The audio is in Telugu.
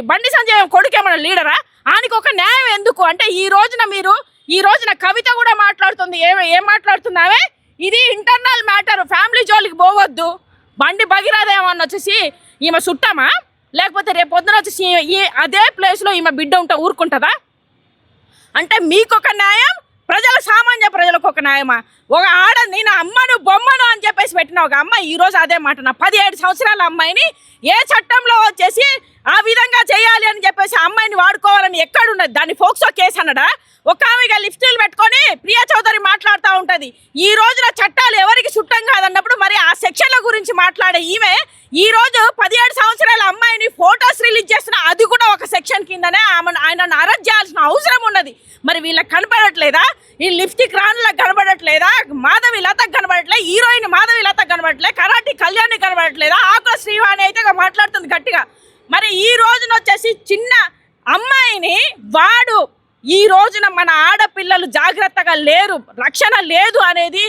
బండి సంజయ్ కొడుకు ఏమన్నా లీడరా? ఆయనకి ఒక న్యాయం ఎందుకు అంటే ఈ రోజున కవిత కూడా మాట్లాడుతుంది. ఏం మాట్లాడుతున్నావే, ఇది ఇంటర్నల్ మ్యాటర్, ఫ్యామిలీ జోలికి పోవద్దు. బండి భగీరథ ఏమన్నా వచ్చేసి ఈమె చుట్టామా, లేకపోతే రేపు పొద్దున వచ్చేసి అదే ప్లేస్లో ఈమె బిడ్డ ఉంటే ఊరుకుంటుందా? అంటే మీకొక న్యాయం, సామాన్య ప్రజలకు ఒక న్యాయమా? ఒక ఆడ నేను అమ్మను బొమ్మను అని చెప్పేసి పెట్టిన ఒక అమ్మ ఈరోజు అదే మాట, నా 17 సంవత్సరాల అమ్మాయిని ఏ చట్టంలో వచ్చేసి ఆ విధంగా చేయాలి అని చెప్పేసి అమ్మాయిని వాడుకోవాలని ఎక్కడున్నది? దాన్ని ఫోక్సో కేసు అన్నడా? ఒక ఆమెగా లిఫ్టులు పెట్టుకొని ప్రియా చౌదరి మాట్లాడుతూ ఉంటుంది. ఈ రోజున చట్టాలు ఎవరికి చుట్టం కాదన్నప్పుడు మరి ఆ సెక్షన్ల గురించి మాట్లాడే ఈమె ఈ రోజు 17 సంవత్సరాల అమ్మాయిని ఫోటోస్ రిలీజ్ చేస్తున్న, అది కూడా ఒక సెక్షన్ కిందనే ఆయనను అరెస్ట్ చేయాల్సిన అవసరం ఉన్నది. మరి వీళ్ళకి కనపడట్లేదా? ఈ లిప్స్టిక్ రాణులకు కనబడట్లేదా? మాధవి లతకు కనబడట్లేదు, హీరోయిన్ మాధవి లతకు కనబడట్లేదు, కరాటి కళ్యాణి కనబడట్లేదా? ఆకుల శ్రీవాణి అయితే మాట్లాడుతుంది గట్టిగా. మరి ఈ రోజున వచ్చేసి చిన్న అమ్మాయిని వాడు ఈ రోజున మన ఆడపిల్లలు జాగ్రత్తగా లేరు, రక్షణ లేదు అనేది